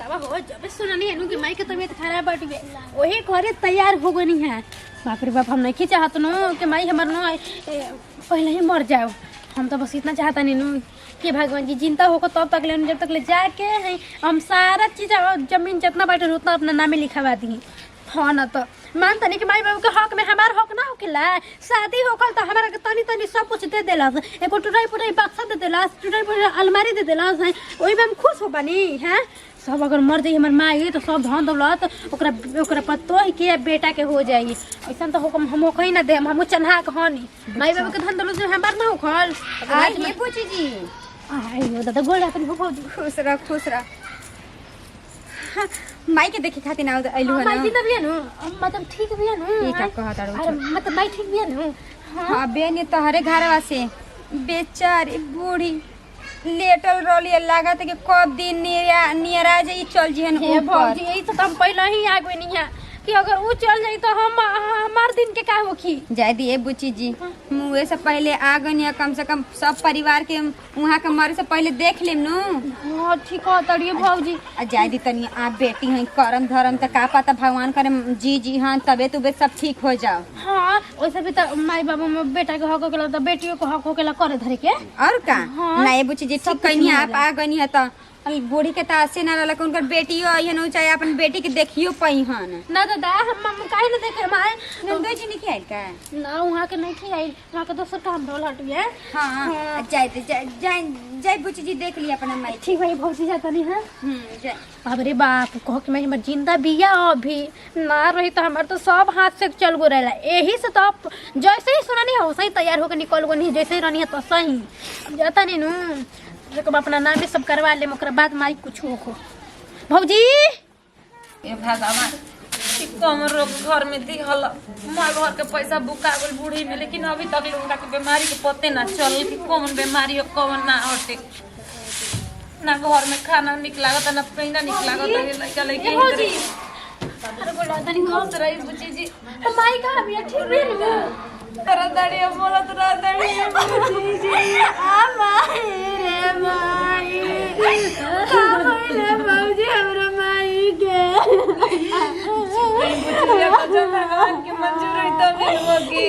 बतावा हो जब सुननी है कि माई के तबीयत खराब बाटे वही घरे तैयार हो गनी है। बाप रे बाप हम नहीं चाहत नो कि माई हमार नो पहले ही मर जाओ। हम तो बस इतना चाहता नहीं नो कि भगवान जी जिंदा होकर तब तक ले जब तक ले जाके है हम सारा चीज जमीन जितना बाटे उतना अपना नामे लिखवा दी। हाँ ना तो मानता नहीं कि माई बाबू के हक में हमार हक ना होकेला। शादी होकल तो हमारा के तनी तनी सब कुछ दे देला। एगो टुटाई पुटाई बक्सा दे देला, टुटाई पुटाई अलमारी दे देला है। ओही में हम खुश हो बनी हैं। सब अगर मर जाई हमार माई तो सब धन दौलत ओकरा पतो के बेटा के हो जाई। ऐसा तो हुकम हम कहीं ना दे हम चन्हा के हनी माई बाबू के धन दौलत हमार ना होखल। आज ये पूछी जी आइयो दादा गोल अपन हो खुश रह माई के देखे खातिर ना आइलु है ना। माई जिंदा बिया नु मतलब ठीक बिया नु। ये का कहत आरो अरे मतलब माई ठीक बिया नु। हां बेने तोहरे घरवा से बेचारी बूढ़ी लेटल रोली लागत कि कब दिन नियरा जाई चल जिहन ऊपर। भौजी यही तो हम पहले ही आ गई नहीं है कि अगर वो चल जाई तो हम हमार दिन के का होखी। जाय दिए बुची जी मुए से पहले आ गनी कम से कम सब परिवार के वहां के मरे से पहले देख लेम नु। हां ठीक है तड़िए भौजी जाय दी तनी आप बेटी हैं करम धर्म त का पता भगवान करे जी हां तबे तो सब ठीक हो जाओ। हां वैसे भी त माई बाबू में बेटा के हक होकेला त बेटियों को हक होकेला करे धरे के और का ना ये बुची जी ठीक कहीं आप आ गनी है त बूढ़ी के तासे ना रहला उनकर बेटियो आइहन चाहे अपन बेटी के देखियो पहिहन ना दादा हम काहे ना देखे माय नंदो जी नहीं खाइल का ना वहां के नहीं खाइल वहां के दोसर काम रोल हटिए। हां जाय बुची जी देख लिया अपन माई ठीक भाई भौजी जाता नहीं है। जाय बाप रे बाप कह के मैं हमर जिंदा बिया अभी ना रही तो हमार तो सब हाथ से चल गो रहला। यही से तो जैसे ही सुनानी हो सही तैयार होकर निकल गो नहीं जैसे ही रहनी है तो सही जाता नहीं नु अपना नाम भी सब करवा ले ओकरा बाद माई कुछ हो भौजी ए भगवान कि कमर रोग घर में दिहल मार घर के पैसा बुका गल बूढ़ी में लेकिन अभी तक उनका के बीमारी के पते ना चल कि कौन बीमारी हो कौन ना हटे ना घर में खाना निक लागत ना पीना निक लागत लइका लइके भौजी अरे बोला तनी खुश रही बुची जी माई का बिया ठीक भी नहीं तोरा दाढ़ी बोलत रह दाढ़ी बुची जी आ माई रे माई का भइले भौजी हमरा माई के भगवान की मंजूर हुई तब होगी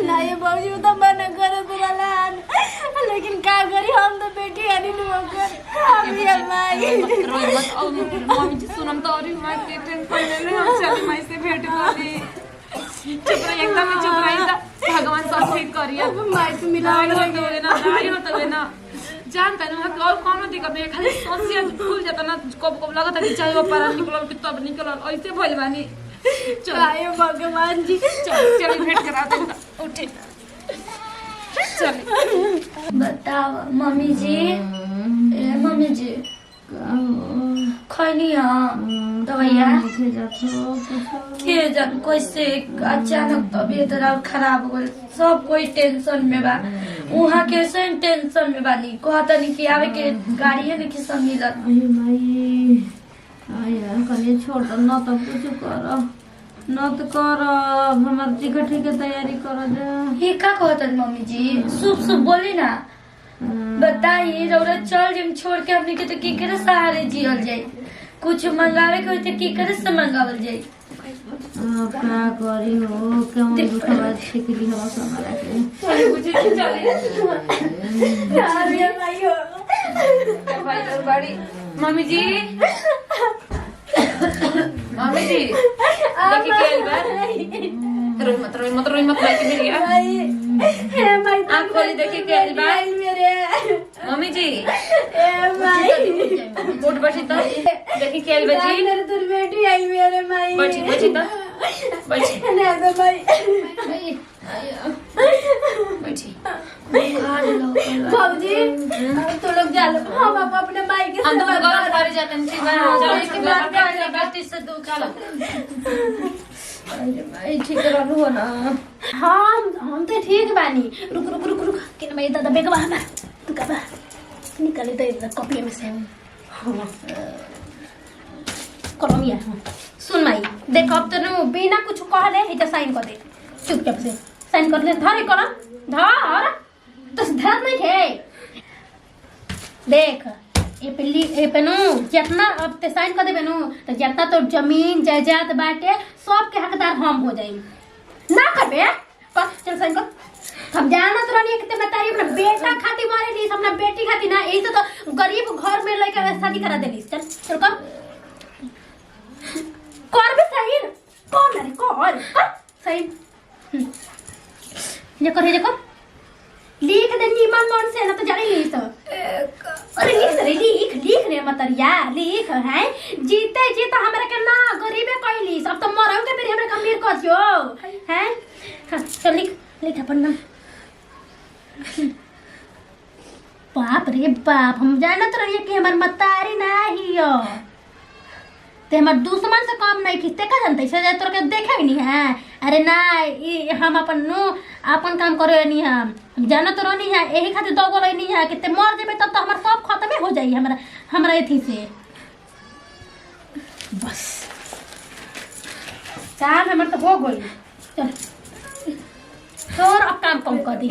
नहीं बाबूजी तो मना करे दुलान लेकिन का करी हम तो बेटी आनी अभी रोई मत और मम्मी जी सुनम तो और मैं टेंशन ले ले हम चल माई से भेंट करी चुप रही एकदम चुप रही भगवान सब ठीक करिए माई से मिला दाई होता है ना जानता है और कोनो दिक्कत नहीं खाली सोचिए खुल जाता ना कब लगता है कि चाहे वो पर निकलल कि तब निकलल ऐसे भइल बानी चल भगवान जी चल भेंट करा दे उठे चल बताओ मम्मी जी मम्मी जी खैनी दवाइया के जन कैसे अचानक तबीयत खराब हो गई सब कोई टेंशन में बा वहाँ कैसे टेंशन में बानी कहता नहीं कि आवे के गाड़ी है कि सब मिलत कहीं छोड़ दो न तो कुछ करो न तो करो हमारे टिकट की तैयारी करो जा ये का कहता मम्मी जी शुभ शुभ बोली ना बताइए रौरा चल जब छोड़ के अपने के तो की करे सहारे जियल जाए कुछ मंगावे के होते की करे से मंगावल जाए क्या करी हो क्यों दूसरा सिकली हवा समाला के मुझे चले भाई बड़ी मम्मी जी मम्मी जी देखिए रोई मत भाई की मेरी आँख खोली देखिए क्या मम्मी जी उठ बैठी तो देखिए क्या बची बेटी आई मेरे माई बैठी तो बैठी बाबूजी तो लोग जा लो हम अपने माई के हम तो गलत करे जाते हैं ठीक रहू ना हम तो ठीक बानी रुक रुक रुक रुक कि मैं दादा बेगवा हम तू का निकाले दे कॉपी में से कलमिया सुन माई देख अब तो बिना कुछ कहले हे साइन कर दे चुपचाप से साइन कर ले धर कलम धर तो धर नहीं है देख ये पे नु जितना अब ते साइन कर देबे नु तो जितना तो जमीन जायदाद बाटे सब के हकदार हम हो जाई ना करबे पर चल साइन कर हम जाना तो नहीं कितने बताई अपना बेटा खाती मारे दी अपना बेटी खाती ना यही तो गरीब घर में लेके शादी करा देली चल चल कर भी सही कौन रे कर सही ये कर लिख दे नीमन मन से ना तो जाने ली तो अरे लिख रे मतरिया लिख है जीते जीता हमरा के ना गरीबे कहली अब तो मरम के फिर हमरा कमीर कसियो हैं चल लिख अपन नाम बाप रे बाप हम जानत रहिए कि हमर मतारी नाही हो ते हमर दुश्मन से काम नहीं खींचते का जानते से तोर के देखे नहीं है अरे ना हम अपन काम करे नहीं हम जानत रहनी है यही खातिर दो गोल नहीं है कि ते मर जेबे तब तो हमर सब खत्म हो जाई हमरा एथी से बस काम हमर तो हो गई चल तोर अब काम कम कर दी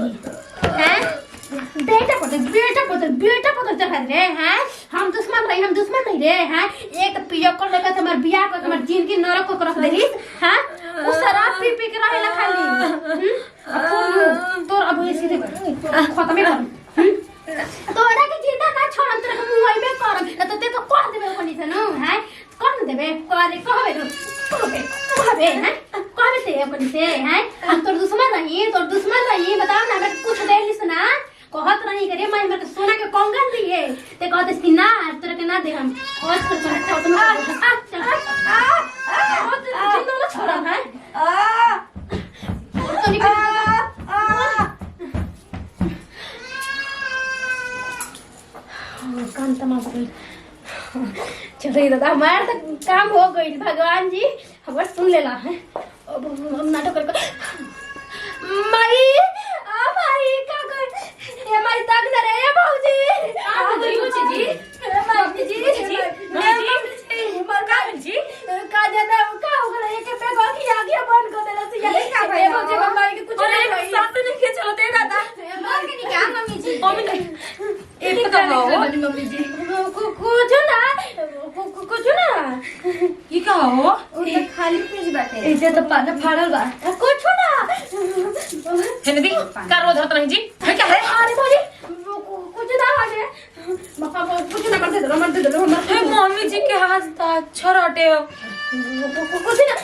हैं बेटा पता चढ़ा रे हैं हम दुश्मन नहीं रे हैं एक पियो को लेकर हमार बियाह को हमार जिंदगी नरक को रख देली हैं उस शराब पी के रहेला खाली अब तोर अब ये सीधे खत्म कर तोरा के जिंदा ना छोड़म तोरा के मुंह में करम ना तो ते तो कह देबे कोनी से नु हैं कौन देबे कहबे हैं कहबे से कोनी से हैं हम तोर दुश्मन रही बताओ ना हमें कुछ दे ली सुना कहत नहीं करे मैं हमर सोना के कंगन दिए ते कहत सी ना तोरा के ना दे हम और तुम जिंदा छोड़ा है तो नहीं काम तमाम गई चलिए दादा हमारा तो काम हो गई भगवान जी हमार सुन लेला है अब हम नाटक कर माई हमारी का ये हमारी तक न रहे भौजी जी मम्मी जी मम्मी जी का जाना का हो गया एक पे गो की आगे बंद कर देला से ये का भाई भौजी मम्मी के कुछ नहीं भाई साथ नहीं के चलो दे दादा मार के निकाल मम्मी जी एक का हो मम्मी जी कुछ ना ये का हो ये खाली पेज बाटे इसे तो पाना फाड़ल बा कुछ ना हेनदी का रोज होत नहीं जी क्या है अरे भौजी कुछ ना हाले मका कुछ ना करते दो मम्मी जी के हाथ तो अच्छा रटे हो कुछ ना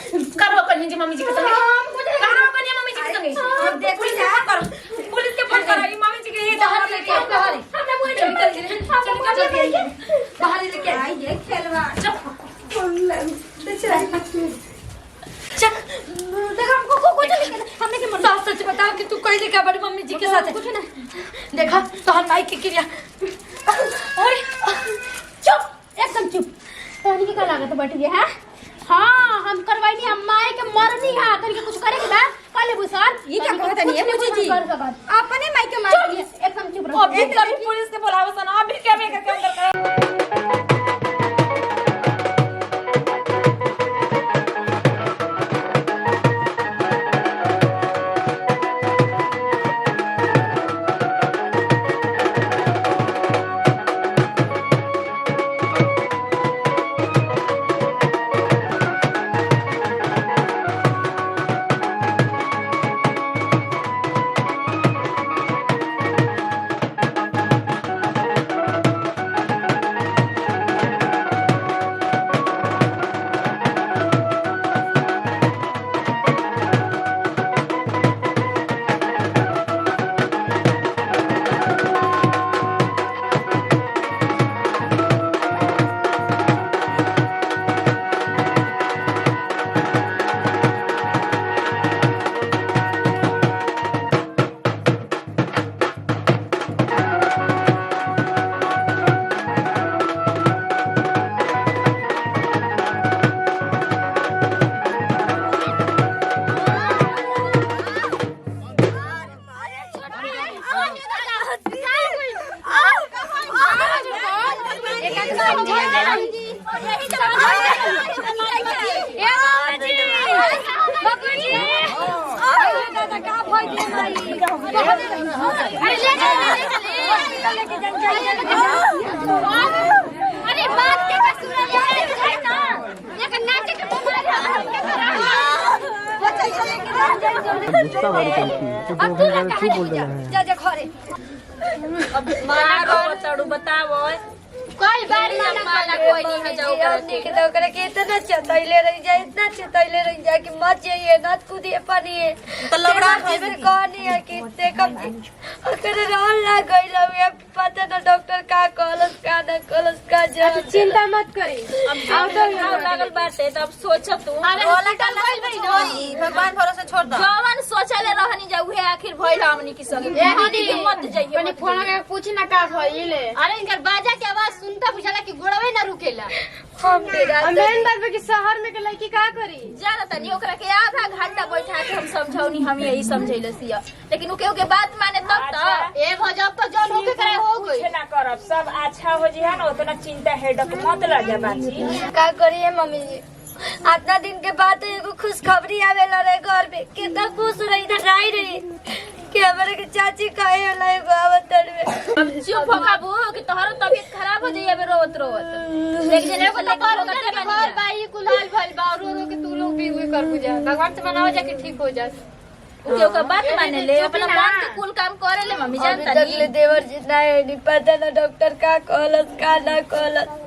करो कन्या जी मम्मी जी के संगे कुछ ना करो कन्या मम्मी जी के संगे अब देखो जा करो पुलिस के फोन करो मम्मी जी के ये बाहर लेके आओ बाहर हमने मुझे बाहर लेके आइए खेलवा चल देखो हमको कुछ नहीं हमने के मर सच बताओ कि तू कहीं क्या बड़ी मम्मी जी के साथ कुछ ना देखा तो हम माई की क्रिया अरे चुप एकदम चुप तोहनी के का लागत बैठ गया है हाँ हम करवाइनी अम्माई के मरनी है करके कुछ करे के बा काले बुसार ये क्या कहत नहीं है मुझे जी अपने माई के मार दिए एकदम चुप रहो अभी कभी पुलिस के बुलावा सना अभी क्या मैं करके अंदर गुस्सा वाली कंपनी तो दो हजार ठीक बोल रहे हैं। जा जा घरे अब मारो चढ़ू बताओ कोई बार माना कोई नहीं है जाओ हमने के तो करे के इतना चतैले रह जाए इतना चतैले रह जाए कि मत जाइए ना कूदिए पानी है तो लौड़ा फिर कहानी है कि देखम अगर रहल ना गइल हुए पता ना डॉक्टर का कहलस का ना कहलस का जा चिंता मत करी अब तो लागल बाटे तब सोच तू वाला का नहीं भगवान भरोसे छोड़ दो जवान सोचले रहनी जा उहे आखिर भइल हमनी की संग दीदी मत जाइए कनी फोन के पूछ ना का भइले अरे इनकर बाजा के आवाज सुनता बुझाला कि गोड़वे ना रुकेला हम तेरा मेन बात है कि शहर में के लड़की का करी जाना तनी ओकरा के आधा घंटा बैठा के हम समझौनी हम यही समझैले सिया लेकिन ओके ओके बात माने तब तो ए भजब तो जौन होके करे हो गई ना करब सब अच्छा हो जी है ना उतना चिंता हेडक मत लगे बाजी का करिए मम्मी जी आतना दिन के बाद एगो खुशखबरी आवेला रे घर में कितना खुश रही धराई रही कि हमारे के चाची कहे होला एगो आवत में अब चुप हो काबू कि तोहरो तबीयत खराब हो जाइए रोवत रोवत एक जने को लगा होगा ते घर बाई कुलाल भइल बा रो रो के तू लोग भी हुए कर बुझा भगवान से मनाओ जाके ठीक हो जाए ओके ओके बात माने ले अपना मन के कुल काम करे ले मम्मी जानता तक ले देवर जितना है नहीं पता ना डॉक्टर का कहलस का ना कहलस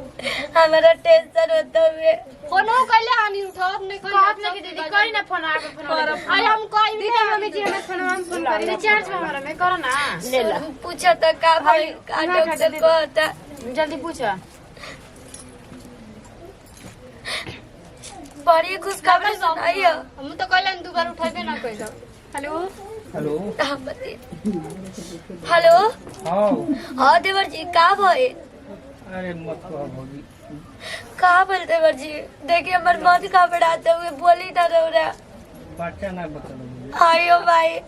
हमारा टेंशन होता हुए फोनो कइले हानि उठावत नहीं कहत ना कि दीदी करी ना फोन आके फोन अरे हम कहि दीदी मम्मी जी हमें फोन हम फोन करी रिचार्ज में हमारा में करो ना ले ला पूछा था का भाई का डॉक्टर कहता जल्दी पूछा बड़ी खुशखबरी सुनाई हो हम तो कहले दो बार उठाबे ना कइलो हेलो हेलो हेलो हाँ हाँ देवर जी का भई अरे मत कहो भौजी का बोल देवर जी देखिए हमारे मन घबराते हुए बोली ना रहो रहा बच्चा ना बता आयो भाई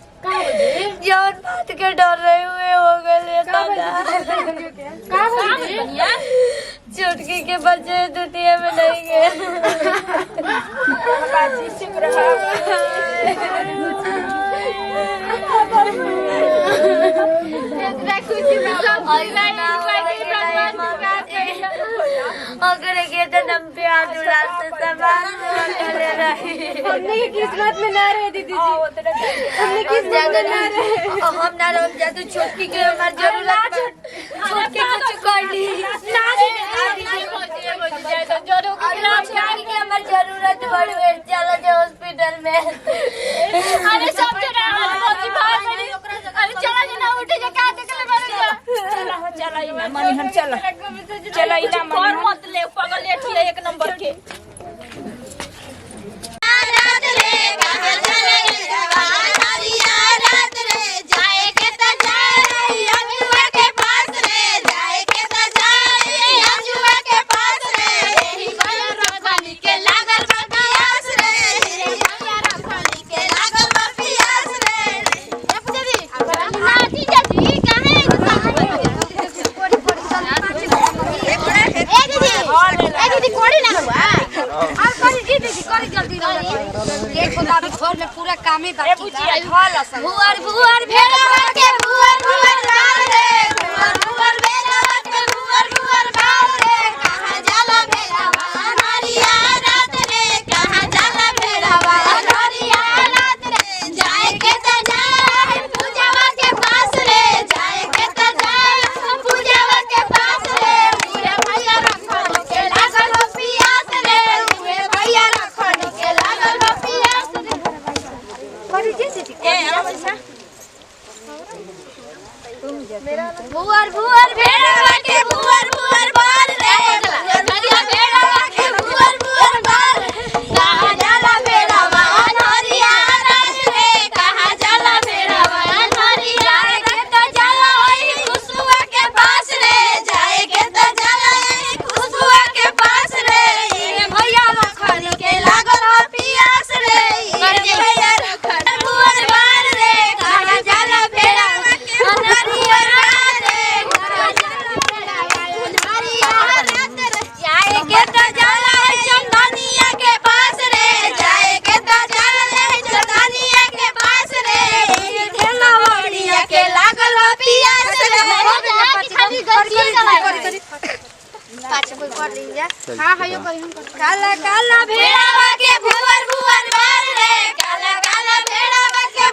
जौन बात के डर रहे हुए हो गए का बोली चुटकी के बच्चे दुनिया में नहीं गए बाजी चुप रहा अगर के तो नम पे हाथ उड़ाते सामान चले रहे हमने की किस्मत में ना रहे दीदी जी हमने किस्मत में ना रहे हम ना रह जाते छोटकी के हमार जरूरत छोटकी कुछ कर ली ना छोटकी के हमार जरूरत पड़ गई चलो जो हॉस्पिटल में अरे सब जना मोती भाई बनी अरे चला जना उठे जा का देखले बारे चला इना मनी हम चला इना और मत ले पागल लेठी है एक नंबर के पूरा काम ही बाकी भुआर भुआर भेड़वा के भुआर भुआर बाल रे भुआर भुआर भेड़वा के भुआर भुआर बाल रे कहां जाला भेड़वा हरिया रात रे कहां जाला भेड़वा हरिया रात रे जाए के त जाए पूजावा के पास रे जाए के त जाए पूजावा के पास रे उहे भैया रखन के लागल हो पियास रे उहे भैया रखन के लागल हो पियास रे भुआर भुआर भेड़वा के भुआर भुआर बाल रे नदिया भेड़वा के भुआर भुआर बाल कहां जाला भेड़वा हरिया रात रे कहां जाला भेड़वा हरिया के तो जाला ओही खुशुआ के पास रे जाए के तो जाला ओही खुशुआ के पास रे ये भैया रखन के लागल हो पियास रे ये भैया रखन भुआर बाल रे कहां जाला भेड़वा के हरिया रात रे कहां जाला भेड़वा हरिया रात रे जाए के तो जाला चंदनिया के पास रे जाए के तो जाला चंदनिया के पास रे ये ढेला वड़िया के लागल हो पियास रे खाली गलती करी पाछे कोई कर लीजिए हां हयो करी हम काला काला भेड़वा के भुवर भुवर बाल रे काला काला भेड़वा के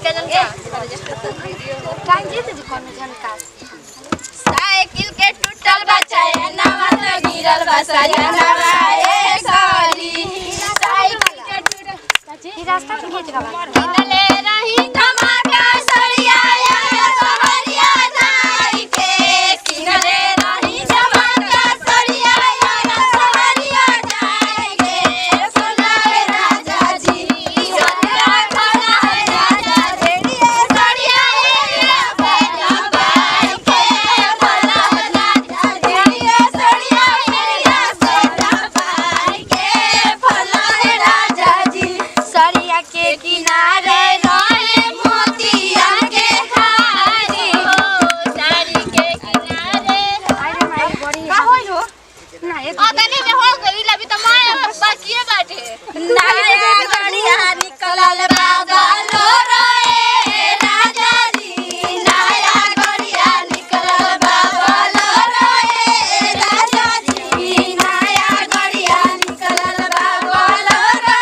लड़का जन का जीत जी कौन जन का साइकिल के टूटल बचाए नवा तो गिरल बसाया नवा ए सारी साइकिल के टूटल ई रास्ता के गीत गावा किनले रही धमाका सरिया या सहरिया जाई के किनले रही धमाका सरिया या सहरिया जाई के सोनाए राजा जी सोना खाना है राजा ढेड़िए सरिया या बेटा बाई के भला राजा ढेड़िए सरिया या बेटा बाई के भला राजा जी सरिया के किनारे रहे मोतिया के हारी साड़ी के किनारे अरे माई बड़ी का होई हो ना ये तनी में हो गई लबी त माय बाकीए बाटे नया गड़िया निकलल बाबा लो रे राजा जी नया गड़िया निकलल बाबा लो रे राजा जी नया गड़िया निकलल बाबा लो रे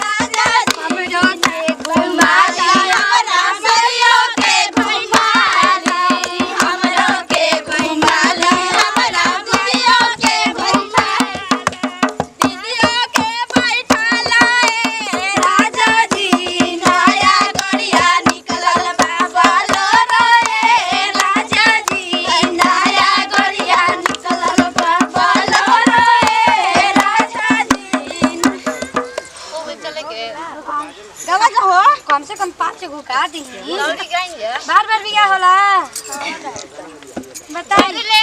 राजा जी हमरो के घुमाली हमरा सरियो के घुमाली हमरो के घुमाली हमरा दीदियो के घुमाली दीदियो के बैठाला ए राजा जी नया गड़िया निकलल बाबा लो रे राजा जी नया गड़िया निकलल बाबा लो रे राजा जी चले के गवा हो कम से कम 5 गो का दी बार बार बिया होला बताइए ले